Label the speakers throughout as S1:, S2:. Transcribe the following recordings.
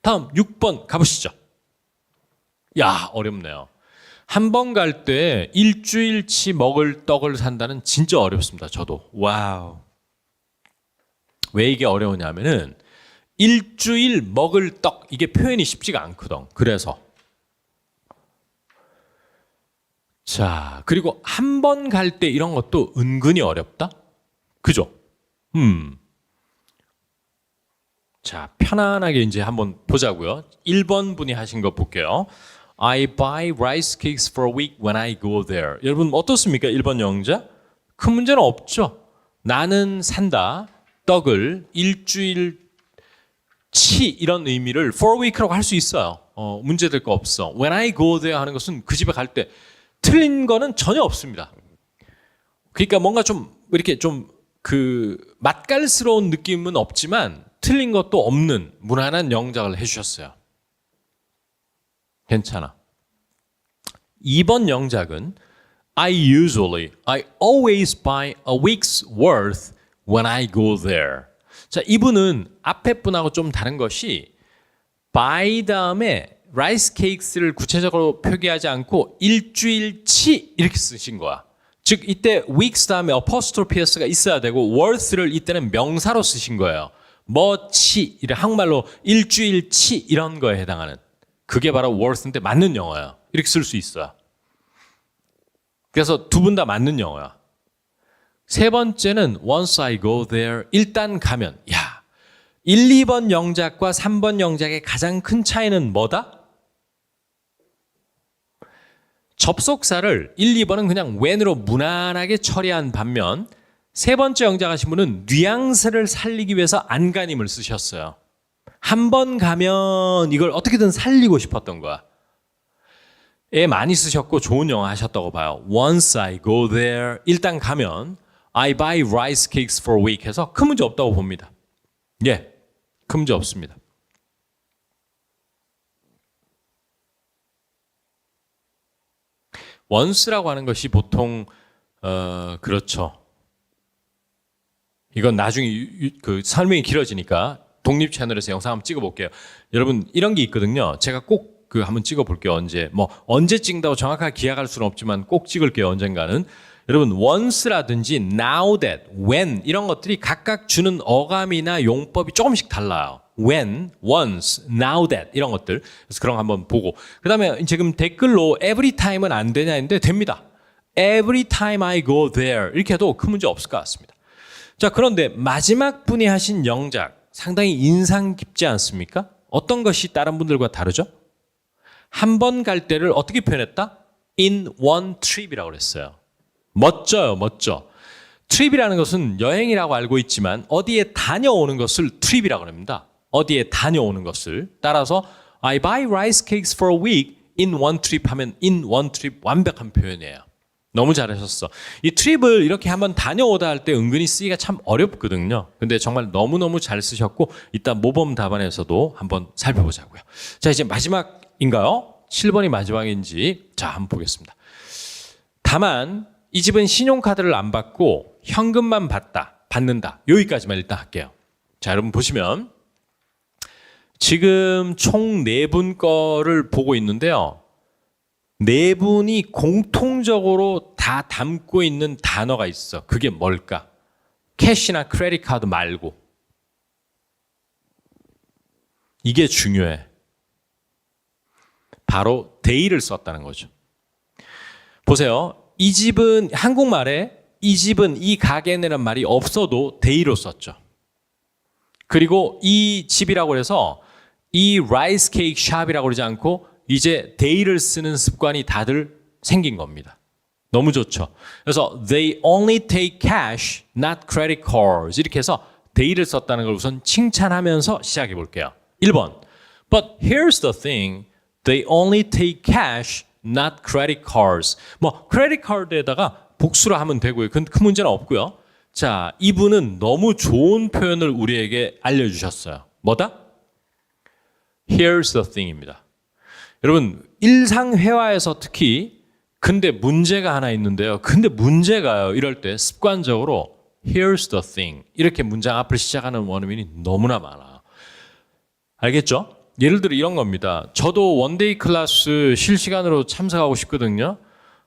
S1: 다음 6번 가보시죠. 야, 어렵네요. 한 번 갈 때 일주일치 먹을 떡을 산다는 진짜 어렵습니다. 저도. 와우. 왜 이게 어려우냐면은 일주일 먹을 떡, 이게 표현이 쉽지가 않거든. 그래서. 자, 그리고 한 번 갈 때 이런 것도 은근히 어렵다? 그죠? 자, 편안하게 이제 한번 보자고요. 1번 분이 하신 거 볼게요. I buy rice cakes for a week when I go there. 여러분 어떻습니까? 1번 영자? 큰 문제는 없죠. 나는 산다. 떡을 일주일치 이런 의미를 for a week라고 할 수 있어요. 문제될 거 없어. When I go there 하는 것은 그 집에 갈 때 틀린 거는 전혀 없습니다. 그러니까 뭔가 좀 이렇게 좀 그 맛깔스러운 느낌은 없지만 틀린 것도 없는 무난한 영작을 해주셨어요. 괜찮아. 2번 영작은 I always buy a week's worth when I go there. 자, 이분은 앞에 분하고 좀 다른 것이 by 다음에 rice cakes를 구체적으로 표기하지 않고 일주일치 이렇게 쓰신 거야. 즉 이때 weeks 다음에 apostrophe s가 있어야 되고 worth를 이때는 명사로 쓰신 거예요. 뭐치, 한국말로 일주일치 이런 거에 해당하는. 그게 바로 worth인데 맞는 영어예요. 이렇게 쓸 수 있어요. 그래서 두 분 다 맞는 영어야. 세 번째는 once I go there, 일단 가면. 야, 1, 2번 영작과 3번 영작의 가장 큰 차이는 뭐다? 접속사를 1, 2번은 그냥 when으로 무난하게 처리한 반면 세 번째 영작 하신 분은 뉘앙스를 살리기 위해서 안간힘을 쓰셨어요. 한 번 가면 이걸 어떻게든 살리고 싶었던 거야. 애 많이 쓰셨고 좋은 영어 하셨다고 봐요. Once I go there, 일단 가면 I buy rice cakes for a week 해서 큰 문제 없다고 봅니다. 예, 큰 문제 없습니다. once라고 하는 것이 보통 그렇죠. 이건 나중에 그 설명이 길어지니까 독립 채널에서 영상 한번 찍어볼게요. 여러분 이런 게 있거든요. 제가 꼭 그 한번 찍어볼게요. 언제 찍는다고 정확하게 기약할 수는 없지만 꼭 찍을게요. 언젠가는. 여러분 once라든지 now that, when 이런 것들이 각각 주는 어감이나 용법이 조금씩 달라요. when, once, now that 이런 것들. 그래서 그런 거 한번 보고. 그 다음에 지금 댓글로 every time은 안 되냐 했는데 됩니다. every time I go there 이렇게 해도 큰 문제 없을 것 같습니다. 자, 그런데 마지막 분이 하신 영작 상당히 인상 깊지 않습니까? 어떤 것이 다른 분들과 다르죠? 한 번 갈 때를 어떻게 표현했다? in one trip이라고 그랬어요. 멋져요, 멋져. 트립이라는 것은 여행이라고 알고 있지만 어디에 다녀오는 것을 트립이라고 합니다. 어디에 다녀오는 것을. 따라서 I buy rice cakes for a week in one trip 하면 in one trip 완벽한 표현이에요. 너무 잘하셨어. 이 트립을 이렇게 한번 다녀오다 할 때 은근히 쓰기가 참 어렵거든요. 근데 정말 너무너무 잘 쓰셨고 이따 모범 답안에서도 한번 살펴보자고요. 자, 이제 마지막인가요? 7번이 마지막인지 자, 한번 보겠습니다. 다만 이 집은 신용카드를 안 받고 현금만 받는다. 여기까지만 일단 할게요. 자, 여러분 보시면 지금 총 4분 거를 보고 있는데요. 4분이 공통적으로 다 담고 있는 단어가 있어. 그게 뭘까? 캐시나 크레딧 카드 말고. 이게 중요해. 바로 day를 썼다는 거죠. 보세요. 이 집은 한국말에 이 집은 이 가게라는 말이 없어도 day로 썼죠. 그리고 이 집이라고 해서 이 라이스 케이크 샵이라고 그러지 않고 이제 day를 쓰는 습관이 다들 생긴 겁니다. 너무 좋죠. 그래서 they only take cash, not credit cards 이렇게 해서 day를 썼다는 걸 우선 칭찬하면서 시작해 볼게요. 1번 But here's the thing. They only take cash, not credit cards. credit card에다가 복수로 하면 되고요. 큰 문제는 없고요. 자, 이분은 너무 좋은 표현을 우리에게 알려주셨어요. 뭐다? Here's the thing입니다. 여러분, 일상회화에서 특히 근데 문제가 하나 있는데요. 근데 문제가요. 이럴 때 습관적으로 Here's the thing. 이렇게 문장 앞을 시작하는 원어민이 너무나 많아요. 알겠죠? 예를 들어 이런 겁니다. 저도 원데이 클래스 실시간으로 참석하고 싶거든요.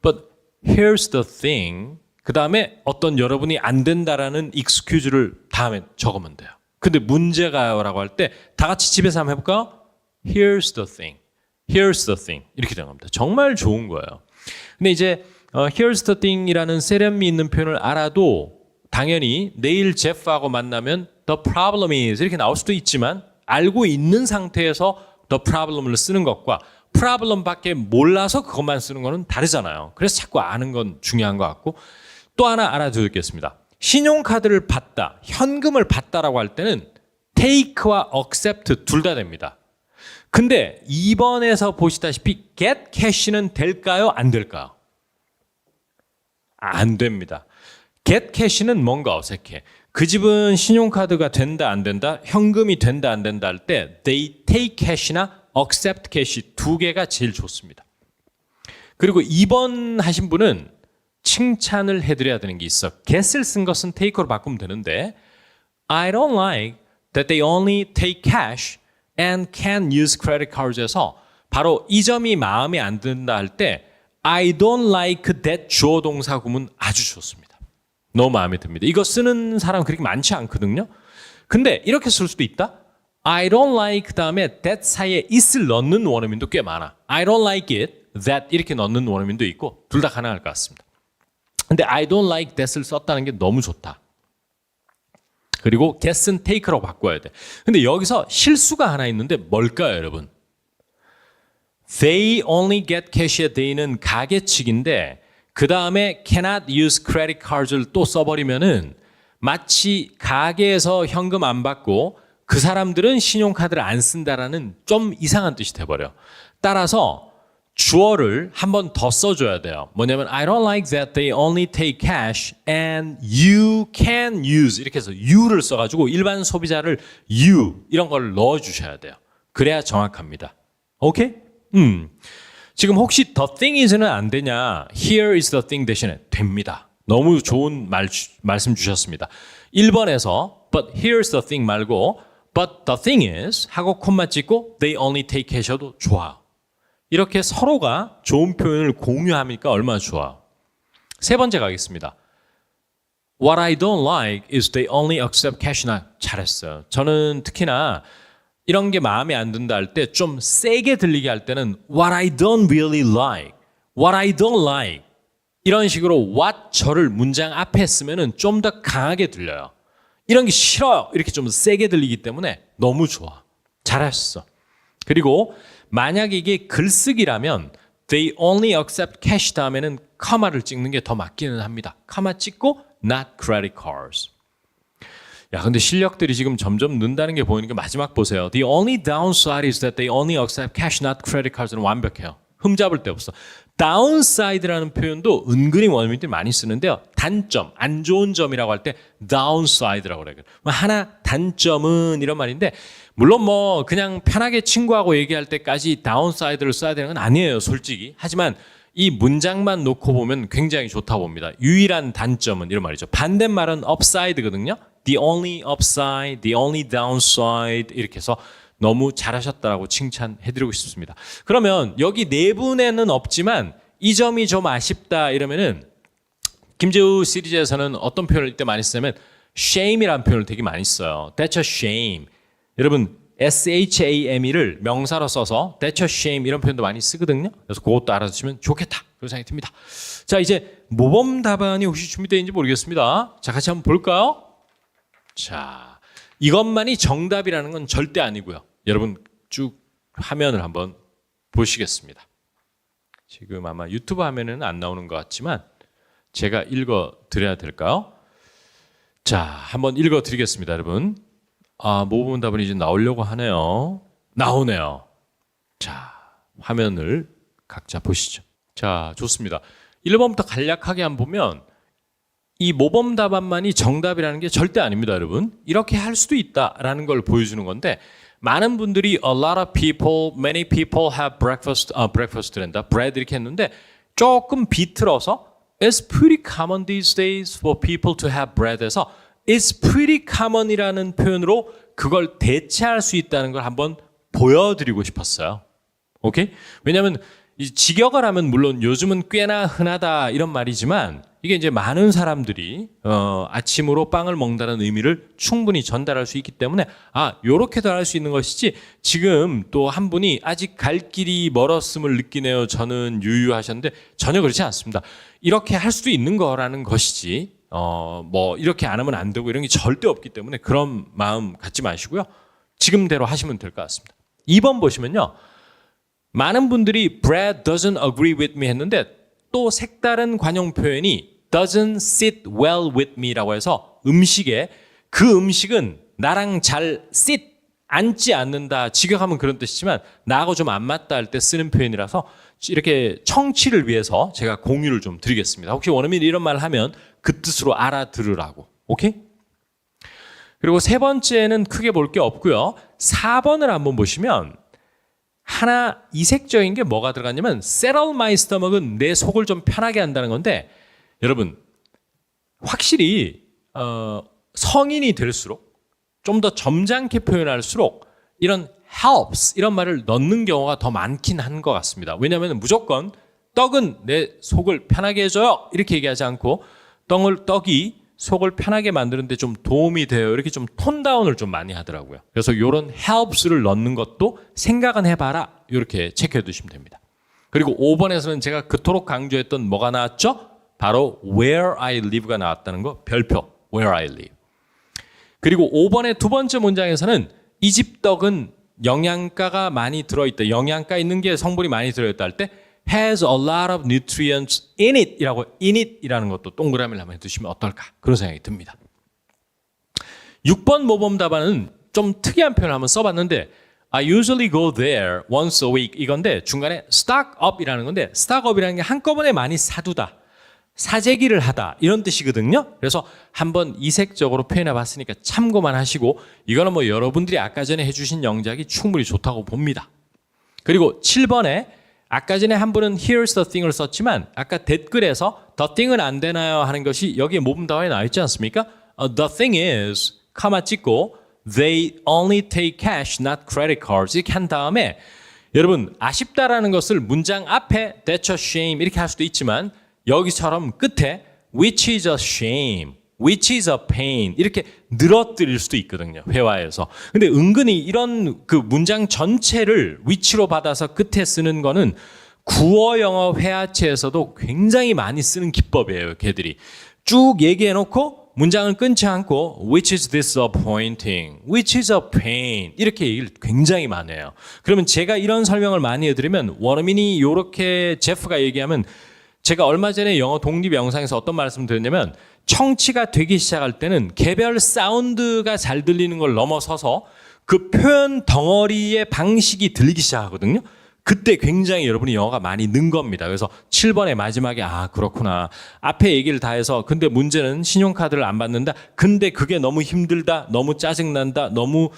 S1: But here's the thing. 그 다음에 어떤 여러분이 안 된다라는 excuse를 다음에 적으면 돼요. 근데 문제가요라고 할 때 다 같이 집에서 한번 해볼까요? Here's the thing. Here's the thing. 이렇게 되는 겁니다. 정말 좋은 거예요. 근데 이제 Here's the thing이라는 세련미 있는 표현을 알아도 당연히 내일 제프하고 만나면 The problem is 이렇게 나올 수도 있지만 알고 있는 상태에서 the problem을 쓰는 것과 problem밖에 몰라서 그것만 쓰는 거는 다르잖아요. 그래서 자꾸 아는 건 중요한 것 같고 또 하나 알아두겠습니다. 신용카드를 받다, 현금을 받다라고 할 때는 take와 accept 둘 다 됩니다. 근데 2번에서 보시다시피 get cash는 될까요? 안 될까요? 안 됩니다. get cash는 뭔가 어색해. 그 집은 신용카드가 된다 안 된다, 현금이 된다 안 된다 할 때 they take cash나 accept cash 두 개가 제일 좋습니다. 그리고 2번 하신 분은 칭찬을 해드려야 되는 게 있어. get을 쓴 것은 take로 바꾸면 되는데 I don't like that they only take cash and can use credit cards에서 바로 이 점이 마음에 안 든다 할 때 I don't like that 주어 동사 구문 아주 좋습니다. 너무 마음에 듭니다. 이거 쓰는 사람 그렇게 많지 않거든요. 근데 이렇게 쓸 수도 있다. I don't like 다음에 that 사이에 it을 넣는 원어민도 꽤 많아. I don't like it, that 이렇게 넣는 원어민도 있고 둘 다 가능할 것 같습니다. 근데 I don't like that을 썼다는 게 너무 좋다. 그리고 get은 take로 바꿔야 돼. 근데 여기서 실수가 하나 있는데 뭘까요, 여러분? They only get cash의 they는 가게 측인데 그 다음에 cannot use credit cards를 또 써버리면은 마치 가게에서 현금 안 받고 그 사람들은 신용카드를 안 쓴다라는 좀 이상한 뜻이 돼버려. 따라서 주어를 한 번 더 써줘야 돼요. 뭐냐면 I don't like that they only take cash and you can use 이렇게 해서 you를 써가지고 일반 소비자를 you 이런 걸 넣어주셔야 돼요. 그래야 정확합니다. 오케이? 지금 혹시 the thing is는 안 되냐? Here is the thing 대신에 됩니다. 너무 좋은 말씀 주셨습니다. 1번에서 but here's the thing 말고 but the thing is 하고 콤마 찍고 they only take cash여도 좋아요. 이렇게 서로가 좋은 표현을 공유하니까 얼마나 좋아. 세 번째 가겠습니다. What I don't like is they only accept cash나 잘했어요. 저는 특히나 이런 게 마음에 안 든다 할 때 좀 세게 들리게 할 때는 what I don't really like, what I don't like 이런 식으로 what 저를 문장 앞에 쓰면은 좀 더 강하게 들려요. 이런 게 싫어요. 이렇게 좀 세게 들리기 때문에 너무 좋아. 잘했어. 그리고 만약에 이게 글쓰기라면 they only accept cash 다음에는 커마를 찍는 게 더 맞기는 합니다. 커마 찍고 not credit cards. 야, 근데 실력들이 지금 점점 는다는 게 보이니까 마지막 보세요. The only downside is that they only accept cash, not credit cards는 완벽해요. 흠잡을 데 없어. downside라는 표현도 은근히 원어민들이 많이 쓰는데요. 단점, 안 좋은 점이라고 할 때 downside라고 그래요. 하나 단점은 이런 말인데 물론 뭐 그냥 편하게 친구하고 얘기할 때까지 downside를 써야 되는 건 아니에요, 솔직히. 하지만 이 문장만 놓고 보면 굉장히 좋다고 봅니다. 유일한 단점은 이런 말이죠. 반대말은 upside거든요. The only upside, the only downside 이렇게 해서 너무 잘하셨다라고 칭찬해드리고 싶습니다. 그러면 여기 네 분에는 없지만 이 점이 좀 아쉽다 이러면은 김재우 시리즈에서는 어떤 표현을 이때 많이 쓰냐면 shame이라는 표현을 되게 많이 써요. That's a shame. 여러분 SHAME를 명사로 써서 That's a shame 이런 표현도 많이 쓰거든요. 그래서 그것도 알아두시면 좋겠다. 그런 생각이 듭니다. 자, 이제 모범 답안이 혹시 준비되어 있는지 모르겠습니다. 자, 같이 한번 볼까요? 자, 이것만이 정답이라는 건 절대 아니고요. 여러분 쭉 화면을 한번 보시겠습니다. 지금 아마 유튜브 화면에는 안 나오는 것 같지만 제가 읽어 드려야 될까요? 자, 한번 읽어 드리겠습니다, 여러분. 모범 답안이 이제 나오려고 하네요. 나오네요. 자, 화면을 각자 보시죠. 자, 좋습니다. 1번부터 간략하게 한번 보면 이 모범 답안만이 정답이라는 게 절대 아닙니다, 여러분. 이렇게 할 수도 있다라는 걸 보여주는 건데 많은 분들이 a lot of people, many people have breakfast랜다, bread 이렇게 했는데 조금 비틀어서 it's pretty common these days for people to have bread에서 it's pretty common이라는 표현으로 그걸 대체할 수 있다는 걸 한번 보여드리고 싶었어요. 오케이? 왜냐하면 이 직역을 하면 물론 요즘은 꽤나 흔하다 이런 말이지만 이게 이제 많은 사람들이 아침으로 빵을 먹는다는 의미를 충분히 전달할 수 있기 때문에 요렇게도 할 수 있는 것이지 지금 또 한 분이 아직 갈 길이 멀었음을 느끼네요. 저는 유유하셨는데 전혀 그렇지 않습니다. 이렇게 할 수도 있는 거라는 것이지 뭐 이렇게 안 하면 안 되고 이런 게 절대 없기 때문에 그런 마음 갖지 마시고요. 지금대로 하시면 될 것 같습니다. 2번 보시면요. 많은 분들이 Brad doesn't agree with me 했는데 또 색다른 관용 표현이 doesn't sit well with me라고 해서 음식에 그 음식은 나랑 잘 sit 앉지 않는다. 직역하면 그런 뜻이지만 나하고 좀 안 맞다 할 때 쓰는 표현이라서 이렇게 청취를 위해서 제가 공유를 좀 드리겠습니다. 혹시 원어민이 이런 말을 하면 그 뜻으로 알아들으라고. 오케이? 그리고 세 번째는 크게 볼 게 없고요. 4번을 한번 보시면 하나 이색적인 게 뭐가 들어갔냐면 settle my stomach은 내 속을 좀 편하게 한다는 건데 여러분 확실히 성인이 될수록 좀 더 점잖게 표현할수록 이런 helps 이런 말을 넣는 경우가 더 많긴 한 것 같습니다. 왜냐하면 무조건 떡은 내 속을 편하게 해줘요 이렇게 얘기하지 않고 떡이 속을 편하게 만드는데 좀 도움이 돼요. 이렇게 좀 톤다운을 좀 많이 하더라고요. 그래서 이런 helps를 넣는 것도 생각은 해봐라. 이렇게 체크해 두시면 됩니다. 그리고 5번에서는 제가 그토록 강조했던 뭐가 나왔죠? 바로 where I live가 나왔다는 거 별표 where I live. 그리고 5번의 두 번째 문장에서는 이 집 떡은 영양가가 많이 들어있다. 영양가 있는 게 성분이 많이 들어있다 할 때 has a lot of nutrients in it 이라고 in it 이라는 것도 동그라미를 한번 해두시면 어떨까 그런 생각이 듭니다. 6번 모범 답안은 좀 특이한 표현을 한번 써봤는데 I usually go there once a week 이건데 중간에 stock up 이라는 건데 stock up이라는 게 한꺼번에 많이 사두다. 사재기를 하다 이런 뜻이거든요. 그래서 한번 이색적으로 표현해 봤으니까 참고만 하시고 이거는 뭐 여러분들이 아까 전에 해주신 영작이 충분히 좋다고 봅니다. 그리고 7번에 아까 전에 한 분은 here's the thing을 썼지만 아까 댓글에서 the thing은 안 되나요 하는 것이 여기에 모범 답안에 나와 있지 않습니까? The thing is 카마 찍고 they only take cash not credit cards 이렇게 한 다음에 여러분 아쉽다라는 것을 문장 앞에 that's a shame 이렇게 할 수도 있지만 여기처럼 끝에 which is a shame, which is a pain 이렇게 늘어뜨릴 수도 있거든요. 회화에서. 근데 은근히 이런 그 문장 전체를 which로 받아서 끝에 쓰는 거는 구어 영어 회화체에서도 굉장히 많이 쓰는 기법이에요. 걔들이. 쭉 얘기해 놓고 문장을 끊지 않고 which is disappointing, which is a pain 이렇게 얘기를 굉장히 많이 해요. 그러면 제가 이런 설명을 많이 해드리면 원어민이 이렇게 제프가 얘기하면 제가 얼마 전에 영어 독립 영상에서 어떤 말씀을 드렸냐면 청취가 되기 시작할 때는 개별 사운드가 잘 들리는 걸 넘어서서 그 표현 덩어리의 방식이 들리기 시작하거든요. 그때 굉장히 여러분이 영어가 많이 는 겁니다. 그래서 7번의 마지막에 그렇구나. 앞에 얘기를 다 해서 근데 문제는 신용카드를 안 받는다. 근데 그게 너무 힘들다. 너무 짜증난다. 너무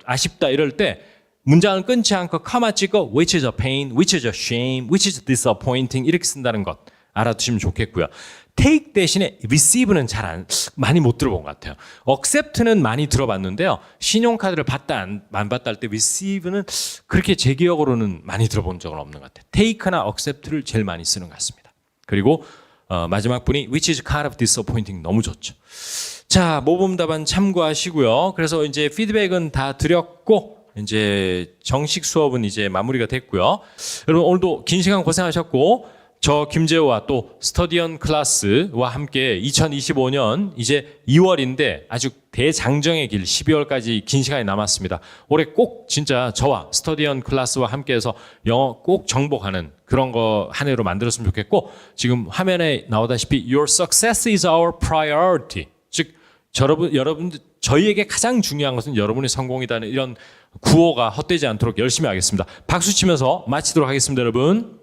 S1: 아쉽다 이럴 때 문장을 끊지 않고 카마 찍고 which is a pain, which is a shame, which is disappointing 이렇게 쓴다는 것 알아두시면 좋겠고요. take 대신에 receive는 많이 못 들어본 것 같아요. accept는 많이 들어봤는데요. 신용카드를 받다 안 받다 할 때 receive는 그렇게 제 기억으로는 많이 들어본 적은 없는 것 같아요. take나 accept를 제일 많이 쓰는 것 같습니다. 그리고 마지막 분이 which is kind of disappointing 너무 좋죠. 자, 모범 답안 참고하시고요. 그래서 이제 피드백은 다 드렸고 이제 정식 수업은 이제 마무리가 됐고요. 여러분 오늘도 긴 시간 고생하셨고 저 김재호와 또 스터디언 클래스와 함께 2025년 이제 2월인데 아주 대장정의 길 12월까지 긴 시간이 남았습니다. 올해 꼭 진짜 저와 스터디언 클래스와 함께해서 영어 꼭 정복하는 그런 거 한 해로 만들었으면 좋겠고 지금 화면에 나오다시피 Your success is our priority. 즉 여러분들 저희에게 가장 중요한 것은 여러분의 성공이다는 이런 구호가 헛되지 않도록 열심히 하겠습니다. 박수 치면서 마치도록 하겠습니다, 여러분.